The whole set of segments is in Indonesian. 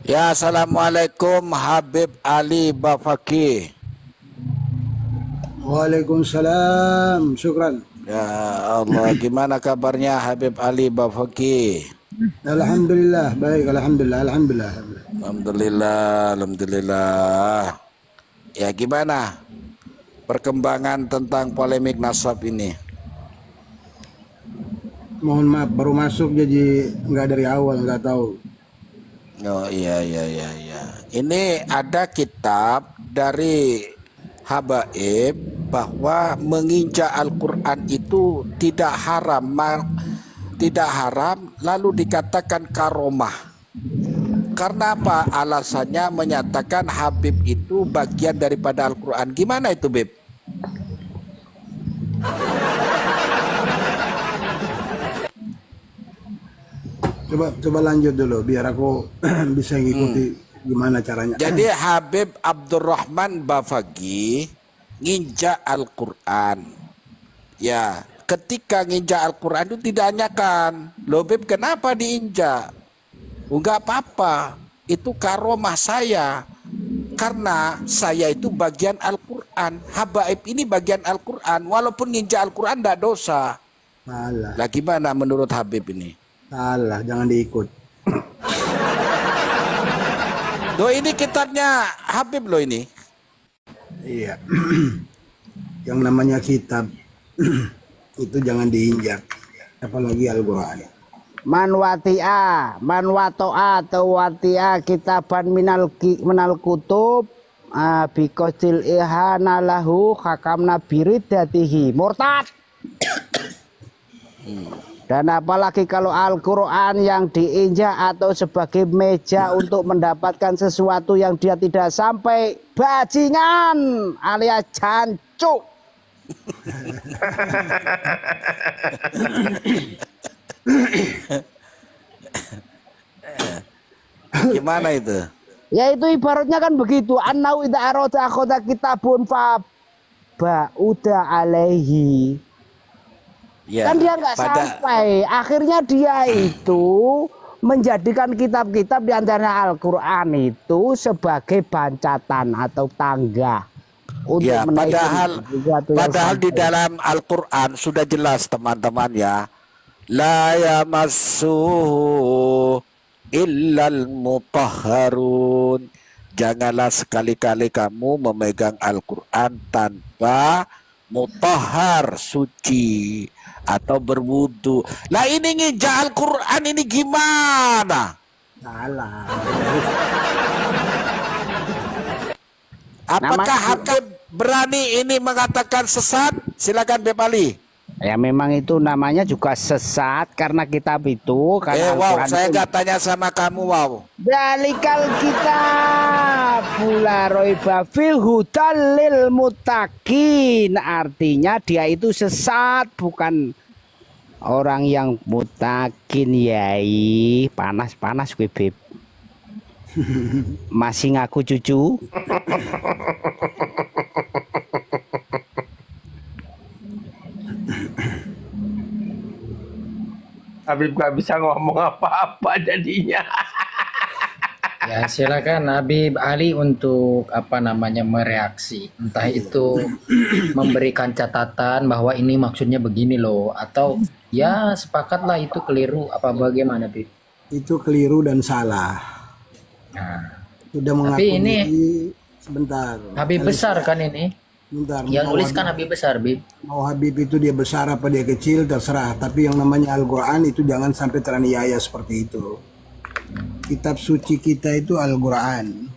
Ya, assalamualaikum Habib Ali Bafaki. Waalaikumsalam, syukran. Ya Allah, gimana kabarnya Habib Ali Bafaki? Alhamdulillah, baik, alhamdulillah, alhamdulillah. Alhamdulillah, alhamdulillah. Ya, gimana perkembangan tentang polemik nasab ini? Mohon maaf, baru masuk jadi nggak dari awal, nggak tahu. Oh iya. Ini ada kitab dari Habaib bahwa menginjak Al-Quran itu tidak haram, lalu dikatakan karomah. Karena apa? Alasannya menyatakan Habib itu bagian daripada Al-Quran. Gimana itu, Beb? Coba lanjut dulu biar aku bisa ngikuti gimana caranya. Jadi Habib Abdurrahman Bafaki nginjak Al-Quran. Ya, ketika nginjak Al-Quran itu ditanyakan, loh Beb, kenapa diinjak? Enggak apa-apa, itu karomah saya. Karena saya itu bagian Al-Quran. Habaib ini bagian Al-Quran. Walaupun nginjak Al-Quran tidak dosa. Salah. Lah gimana menurut Habib ini? Salah, jangan diikut. Loh ini kitabnya Habib loh ini. Iya. Yang namanya kitab itu jangan diinjak, apalagi Al-Quran. Man wato'a atau wati'a kitaban minal kutub bikosil ihana lahu hakamna biridatihi murtad. Dan apalagi kalau Al-Quran yang diinjak atau sebagai meja untuk mendapatkan sesuatu yang dia tidak sampai, bajingan alias jancuk. Gimana itu? Ya itu ibaratnya kan begitu. Annau idza arada akhadha kitabun fa ba'uda alaihi. Ya, kan dia nggak sampai. Akhirnya dia itu menjadikan kitab-kitab di antaranya Al-Quran itu sebagai bancatan atau tangga. Untuk ya, padahal di dalam Al-Quran sudah jelas teman-teman ya. La yamassuhu illal mutahharun. Janganlah sekali-kali kamu memegang Al-Quran tanpa mutahhar, suci atau berwudu. Lah ini nginjak Al-Quran ini gimana? Salah. Apakah Habib berani ini mengatakan sesat? Silakan Beb Ali. Ya memang itu namanya juga sesat karena kitab itu karena wow, saya nggak tanya sama kamu, wow. Dalikal kitab la raiba fil hudal lil muttaqin, artinya dia itu sesat, bukan orang yang mutakin. Yai panas gue Beb. Masih ngaku cucu. Habib gak bisa ngomong apa-apa jadinya. Ya silakan Habib Ali untuk mereaksi, entah itu memberikan catatan bahwa ini maksudnya begini loh, atau ya sepakatlah itu keliru, apa bagaimana Bib? Itu keliru dan salah. Nah, sudah mengaku tapi ini sebentar. Habib besar kan ini? Bentar, yang nulis kan Habib besar, Bib. Mau Habib itu dia besar apa dia kecil terserah, tapi yang namanya Al-Quran itu jangan sampai teraniaya seperti itu. Kitab suci kita itu Al-Quran.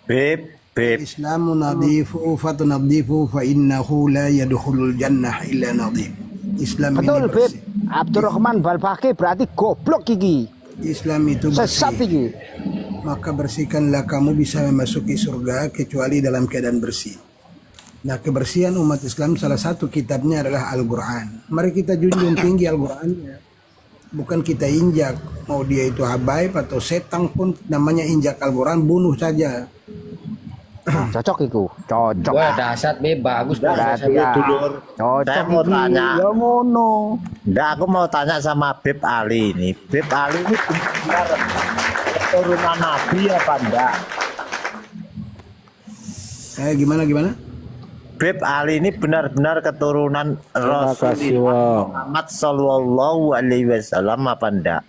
Beb. Islamu nadifu fatunadifu fa innahu la yadkhulul jannah illa nadif. Islam betul, ini bersih. Bib. Abdurrahman Balfaki berarti goblok gigi. Islam itu bersih. Sesat gigi. Maka bersihkanlah kamu bisa memasuki surga kecuali dalam keadaan bersih. Nah, kebersihan umat Islam salah satu kitabnya adalah Al-Quran. Mari kita junjung tinggi Al-Qurannya. Bukan kita injak. Mau dia itu habaib atau setan pun namanya injak Al-Quran, bunuh saja. Cocok itu, cocok. Wah, dasar Bib, bagus Cocok. Saya mau tanya. Ya mono. Enggak, aku mau tanya sama Beb Ali ini. Beb Ali ini benar keturunan Nabi apa enggak? Gimana? Beb Ali ini benar-benar keturunan Terima kasih, Rasulullah Wong. Muhammad Sallallahu Alaihi Wasallam apa enggak?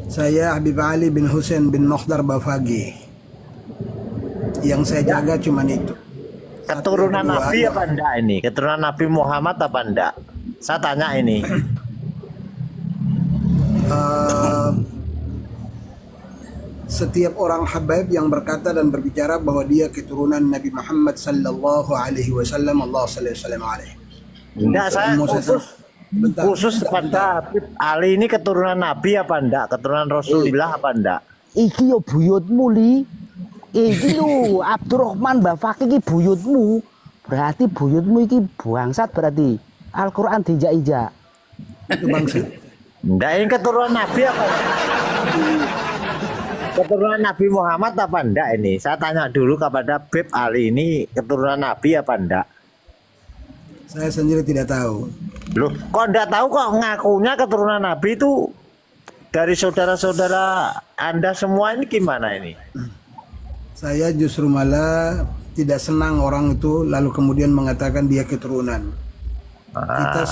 Saya Habib Ali bin Husain bin Mokhdar Bafagi. Yang saya jaga cuman itu. Keturunan Satu, Nabi dua, apa enggak ini? Keturunan Nabi Muhammad apa enggak? Saya tanya ini. Setiap orang habaib yang berkata dan berbicara bahwa dia keturunan Nabi Muhammad sallallahu alaihi wasallam, Allah sallallahu alaihi. Enggak, saya khusus pada Habib Ali ini keturunan Nabi apa enggak? Keturunan Rasulullah apa enggak? Iki yo buyutmu li. Iki lu Abdurrahman Bafaki iki buyutmu. Berarti buyutmu iki bangsat berarti. Al-Qur'an dijak-ijak. Itu bangsa. Enggak, ini keturunan Nabi apa? Keturunan Nabi Muhammad apa enggak ini? Saya tanya dulu kepada Beb Ali ini keturunan Nabi apa enggak? Saya sendiri tidak tahu. Loh, kok enggak tahu kok ngakunya keturunan Nabi itu dari saudara-saudara Anda semua ini gimana ini? Saya justru malah tidak senang orang itu lalu kemudian mengatakan dia keturunan. Kita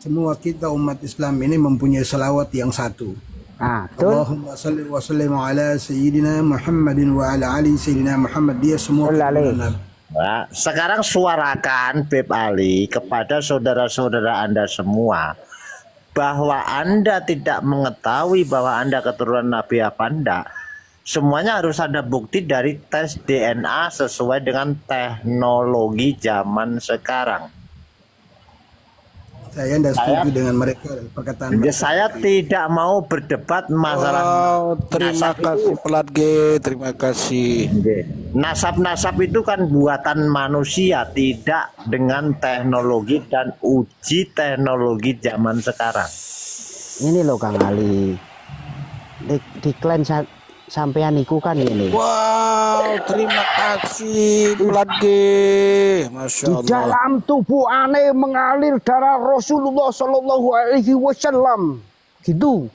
semua kita umat Islam ini mempunyai selawat yang satu. Betul. Allahumma salli wa sallim ala sayyidina Muhammadin wa ala ali sayyidina Muhammad. Dia semua keturunan Nabi. Nah, sekarang suarakan Beb Ali kepada saudara-saudara Anda semua bahwa Anda tidak mengetahui bahwa Anda keturunan Nabi apa enggak. Semuanya harus ada bukti dari tes DNA sesuai dengan teknologi zaman sekarang. Saya tidak setuju dengan mereka perkataan mereka. Saya tidak mau berdebat masalah Terima kasih Pelat G, terima kasih. nasab itu kan buatan manusia, tidak dengan teknologi dan uji teknologi zaman sekarang. Ini loh Kang Ali. Diklaim sampean iku kan ini. Wow, terima kasih Pelat G. Masya Di Allah. dalam tubuh aneh mengalir darah Rasulullah Shallallahu Alaihi Wasallam. Gitu.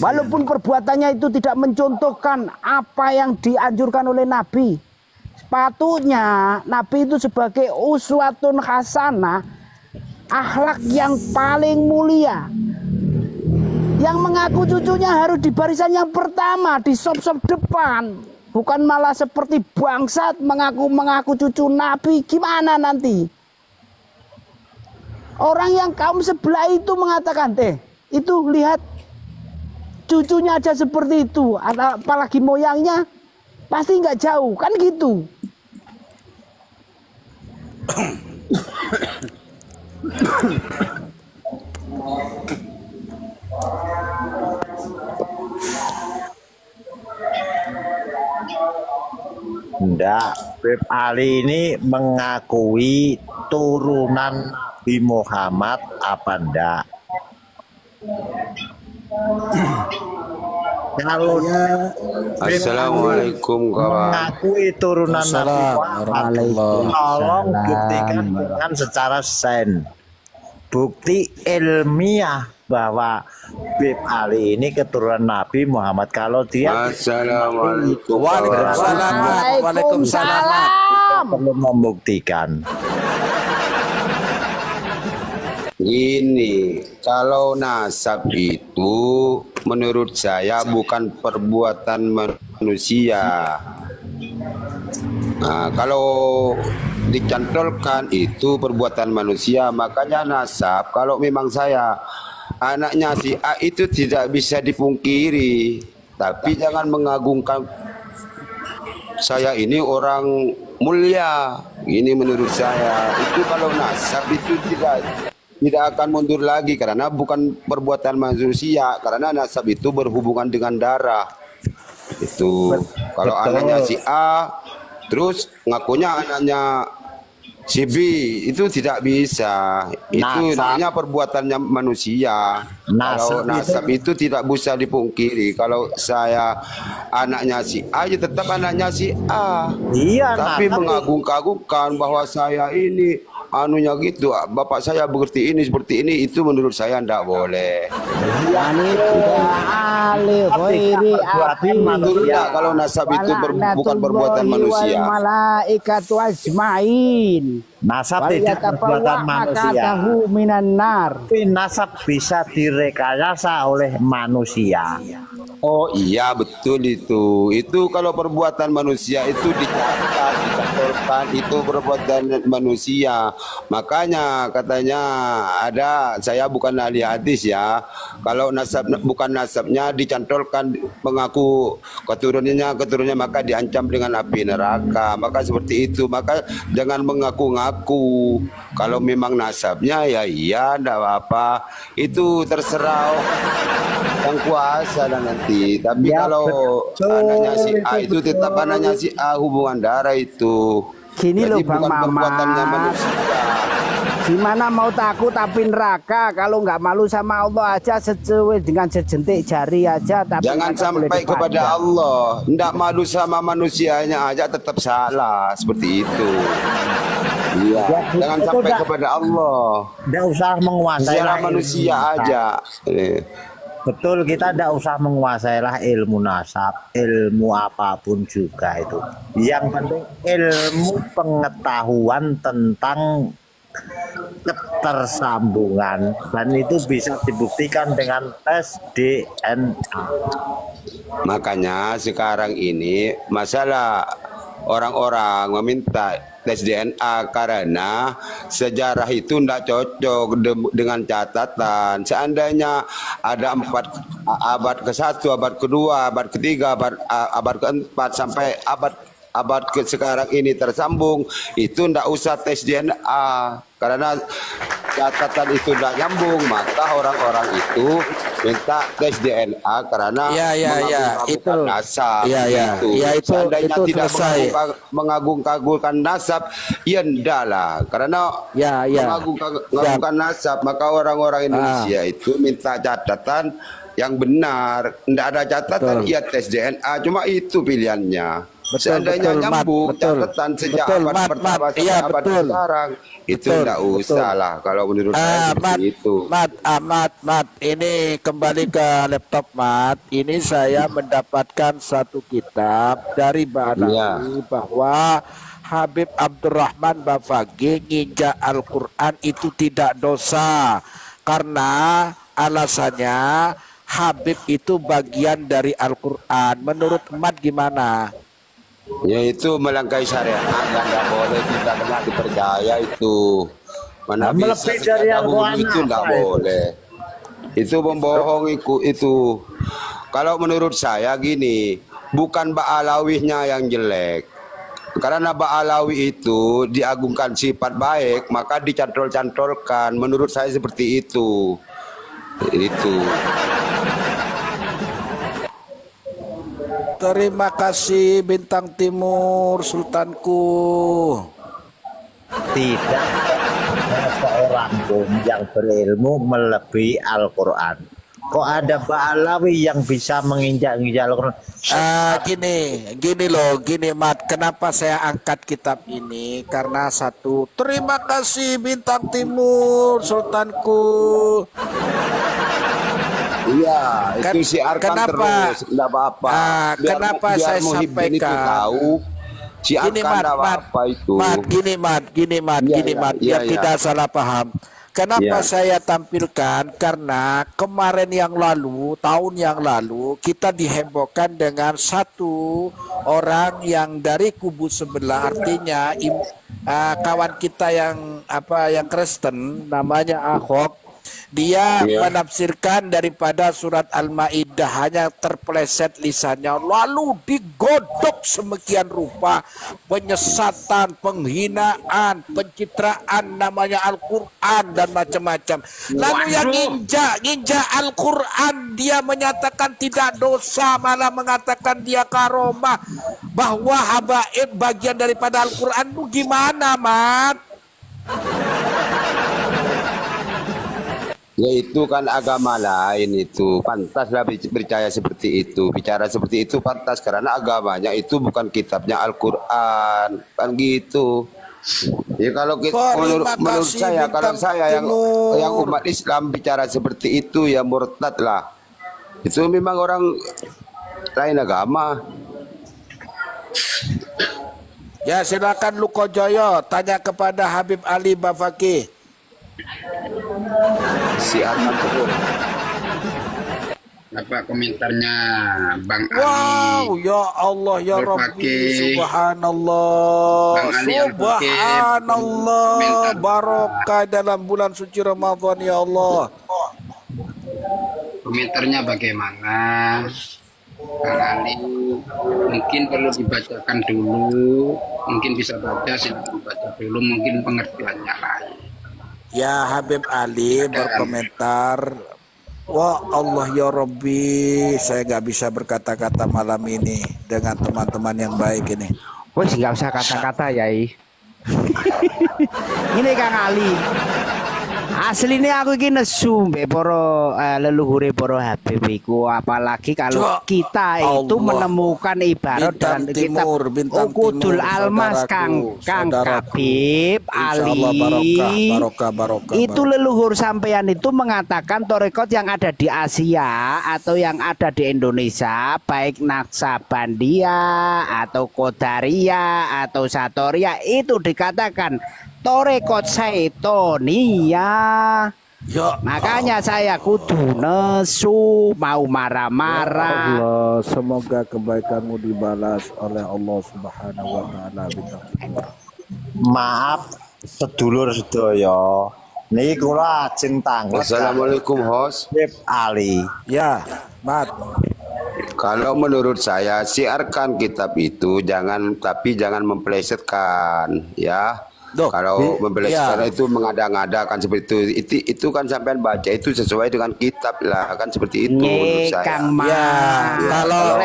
Walaupun perbuatannya itu tidak mencontohkan apa yang dianjurkan oleh Nabi. Sepatutnya Nabi itu sebagai uswatun hasanah, akhlak yang paling mulia. Yang mengaku cucunya harus di barisan yang pertama, di sop-sop depan. Bukan malah seperti bangsat mengaku cucu Nabi. Gimana nanti? Orang yang kaum sebelah itu mengatakan, itu lihat cucunya aja seperti itu. Apalagi moyangnya pasti nggak jauh. Kan gitu. Enggak, Beb Ali ini mengakui turunan Nabi Muhammad apa enggak? Kalau Assalamualaikum kawan. mengakui turunan Nabi Muhammad, tolong buktikan dengan secara sains, bukti ilmiah bahwa Beb Ali ini keturunan Nabi Muhammad. Kalau dia Assalamualaikum. Waalaikumsalam. perlu membuktikan. Ini kalau nasab itu menurut saya bukan perbuatan manusia. Nah, kalau dicantolkan itu perbuatan manusia, makanya nasab kalau memang saya anaknya si A itu tidak bisa dipungkiri, tapi jangan mengagungkan saya ini orang mulia. Ini menurut saya itu kalau nasab itu tidak akan mundur lagi karena bukan perbuatan manusia, karena nasab itu berhubungan dengan darah. Itu kalau anaknya si A terus ngakunya anaknya si B, itu tidak bisa. Itu namanya perbuatannya manusia. Kalau nasab itu tidak bisa dipungkiri. Kalau saya anaknya si A, ya tetap anaknya si A. Iya, tapi mengagung-agungkan bahwa saya ini anunya gitu, bapak saya seperti ini, itu menurut saya tidak boleh. Betul tidak kalau nasab itu bukan perbuatan manusia? Malaikatu ajmain. Nasab tidak perbuatan manusia. Tapi nasab bisa direkayasa oleh manusia. Oh iya betul itu. Itu kalau perbuatan manusia itu dicatat, dicatolkan, itu perbuatan manusia. Makanya katanya ada, saya bukan ahli hadis ya. Kalau nasab bukan nasabnya dicantolkan mengaku keturunannya maka diancam dengan api neraka. Maka seperti itu. Maka jangan mengaku-ngaku. Kalau memang nasabnya ya iya enggak apa-apa. Itu terserah yang kuasa dan nanti. Tapi ya, kalau anaknya si A itu tetap anaknya si A, hubungan darah itu. Gini loh Bang Mamat, gimana mau takut tapi neraka kalau nggak malu sama Allah aja sesuai dengan sejentik jari aja. Tapi jangan sampai kepada Allah, ndak malu sama manusianya aja tetap salah seperti itu. Iya, jangan sampai kepada Allah. Ndak usah menguasai manusia aja. Betul, kita tidak usah menguasai lah ilmu nasab, ilmu apapun juga itu. Yang penting ilmu pengetahuan tentang ketersambungan, dan itu bisa dibuktikan dengan tes DNA. Makanya sekarang ini masalah orang-orang meminta tes DNA karena sejarah itu tidak cocok dengan catatan. Seandainya ada abad ke-1, abad ke-2, abad ke-3, abad ke-4 sampai abad sekarang ini tersambung, itu tidak usah tes DNA karena catatan itu tidak nyambung, maka orang-orang itu minta tes DNA karena itu nasab. Itu Seandainya itu tidak mengagung-agungkan nasab, ya enggak lah, karena mengagung-agungkan nasab, maka orang-orang Indonesia itu minta catatan yang benar. Tidak ada catatan, ya tes DNA, cuma itu pilihannya. Seandainya nyambung catatan sejak abad pertama sampai abad sekarang, itu tidak usah lah kalau menurut saya seperti itu. Mat, ini kembali ke laptop Mat. Ini saya mendapatkan satu kitab dari Ba'alawi bahwa Habib Abdurrahman Bafaqih nginjak Al-Quran itu tidak dosa karena alasannya Habib itu bagian dari Al-Quran. Menurut Mat gimana? Ya itu melangkahi syariat, nggak boleh, tidak kena dipercaya itu. Mana bisa itu nggak boleh. Itu membohong itu. Kalau menurut saya gini, bukan Ba'alawihnya yang jelek. Karena Ba'alawi itu diagungkan sifat baik, maka dicantol-cantolkan. Menurut saya seperti itu. Itu. Terima kasih Bintang Timur Sultanku. Tidak ada seorang pun yang berilmu melebihi Al-Quran. Kok ada Ba'alawi yang bisa menginjak-injak Al-Quran? Gini Mat, kenapa saya angkat kitab ini? Karena satu, terima kasih Bintang Timur Sultanku. Iya, itu siarkan terus, tidak apa-apa. Kenapa saya sampaikan? Itu tahu, siarkan tidak apa-apa itu. Gini Mat, biar tidak salah paham. Kenapa saya tampilkan? Karena kemarin yang lalu, tahun yang lalu, kita dihebohkan dengan satu orang yang dari kubu sebelah, artinya kawan kita yang Kristen, namanya Ahok. Dia menafsirkan daripada surat Al-Maidah, hanya terpeleset lisannya, lalu digodok semikian rupa, penyesatan, penghinaan, pencitraan namanya Al-Quran dan macam-macam. Lalu yang nginjak Al-Quran, dia menyatakan tidak dosa, malah mengatakan dia karomah, bahwa habaib bagian daripada Al-Quran. Itu gimana, Mat? Ya itu kan agama lain, itu pantaslah percaya seperti itu, bicara seperti itu pantas karena agamanya itu bukan kitabnya Al-Quran, kan gitu. Ya kalau menurut saya, kalau saya yang umat Islam bicara seperti itu ya murtad lah. Itu memang orang lain agama. Ya silakan Luko Joyo tanya kepada Habib Ali Bafaki. Siaran betul. Apa komentarnya Bang Wow, Ali? ya Allah ya Rabbi, subhanallah, Bang Ali subhanallah, komentar. barokah dalam bulan suci Ramadan ya Allah. Komentarnya bagaimana? Bang Ali, mungkin perlu dibacakan dulu, mungkin bisa baca, silakan baca dulu, mungkin pengertiannya lain. Ya Habib Ali berkomentar, wah Allah ya Rabbi, saya nggak bisa berkata-kata malam ini dengan teman-teman yang baik ini. Wes nggak usah kata-kata Yai. Ini Kang Ali. Aslinya aku iki nesu mbek para leluhure para Habib iku, apalagi kalau kita itu Allah. menemukan ibarat Bintang dalam kitab Timur, Bintang Ukudul Timur, Almas saudaraku, Kang saudaraku. Habib Ali. Insyaallah barokah. Itu leluhur sampean itu mengatakan torekot yang ada di Asia atau yang ada di Indonesia, baik Naksabandia atau Qadariyah atau Satoria, itu dikatakan torekot Saitonia. Ya Makanya saya kudu nesu, mau marah-marah. Allah, semoga kebaikanmu dibalas oleh Allah Subhanahu wa taala. Maaf sedulur sedaya. Niki kula ajeng tanglet. Assalamualaikum host. Habib Ali. Ya, Mat. Kalau menurut saya siarkan kitab itu jangan memplesetkan ya. Duh, Kalau memplesetkan iya. itu mengada-ngadakan seperti itu kan sampean baca itu sesuai dengan kitab lah kan seperti itu menurut saya. Kang Mas. Ya,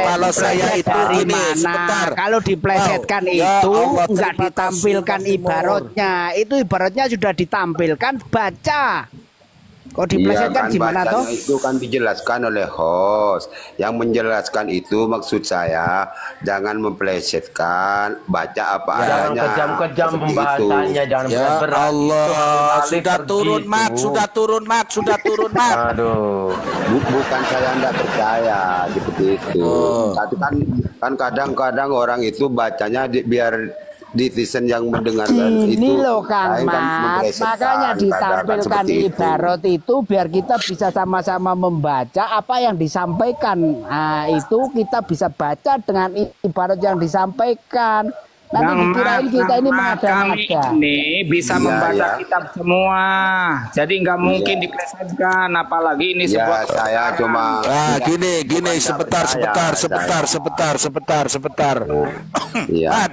kalau saya itu dari ini mana? sebentar. Kalau diplesetkan Oh, ya itu Allah, enggak terima ditampilkan kasih, Mas Timur. ibaratnya. Itu ibaratnya sudah ditampilkan, baca. Kok diplesetkan Iya, gimana bacanya toh? itu kan dijelaskan oleh host. Yang menjelaskan itu maksud saya jangan memplesetkan, baca apa Jangan adanya. kejam-kejam Seperti pembahasannya, itu. jangan Ya berat-berat. Allah, Ali sudah pergi turun itu. Mat, sudah turun Mat. Aduh. Bukan saya tidak percaya seperti itu. Oh. Tapi kan kadang-kadang orang itu bacanya biar netizen yang mendengarkan itu. Ini loh Kang lain kan Mas, memplesetkan, makanya kadang-kadang ditampilkan seperti itu. ibarat itu biar kita bisa sama-sama membaca apa yang disampaikan. Nah, itu kita bisa baca dengan ibarat yang disampaikan. Nanti dikirain kita ini kami mengada-ngada. ini bisa Iya, membaca iya. kitab semua, jadi nggak mungkin diplesetkan, apalagi ini Ya sebuah saya cuma Gini, bukan sebentar. Iya. Mat,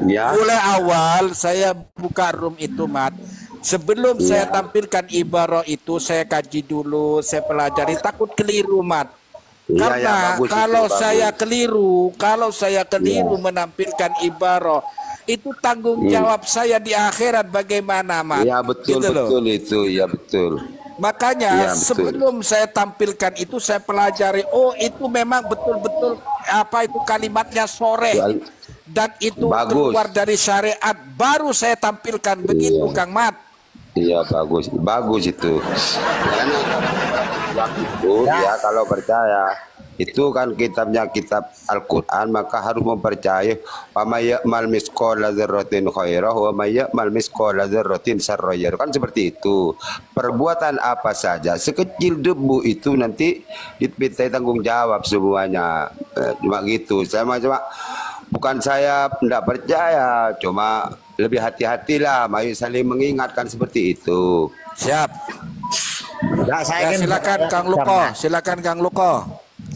Ya. mulai awal saya buka room itu, Mat. Sebelum saya tampilkan ibarah itu, saya kaji dulu, saya pelajari, takut keliru, Mat. Iya, Karena ya, bagus itu, kalau bagus. saya keliru menampilkan ibarah, itu tanggung jawab saya di akhirat bagaimana, Mat? Iya betul Gitu loh. betul itu, ya betul. Makanya Iya, betul. sebelum saya tampilkan itu saya pelajari, oh itu memang betul-betul apa itu kalimatnya sore dan itu Bagus. keluar dari syariat, baru saya tampilkan begitu, Kang Mat. Iya bagus itu. Makanya itu ya kalau percaya itu kan kitabnya kitab Al-Quran, maka harus mempercayai wa may ya'mal misqala dzarratin khairah wa may ya'mal misqala dzarratin syarrah, kan seperti itu. Perbuatan apa saja sekecil debu itu nanti dimintai tanggung jawab semuanya. Cuma gitu. Bukan saya tidak percaya, cuma lebih hati-hatilah, mari saling mengingatkan seperti itu. Siap. Nah, saya Ya, ingin silakan Kang Luko.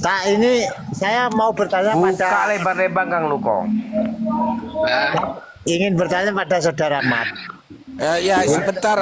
Nah, ini saya mau bertanya Buka pada lebar-lebar Kang Luko. ingin bertanya pada saudara Mat. Ya sebentar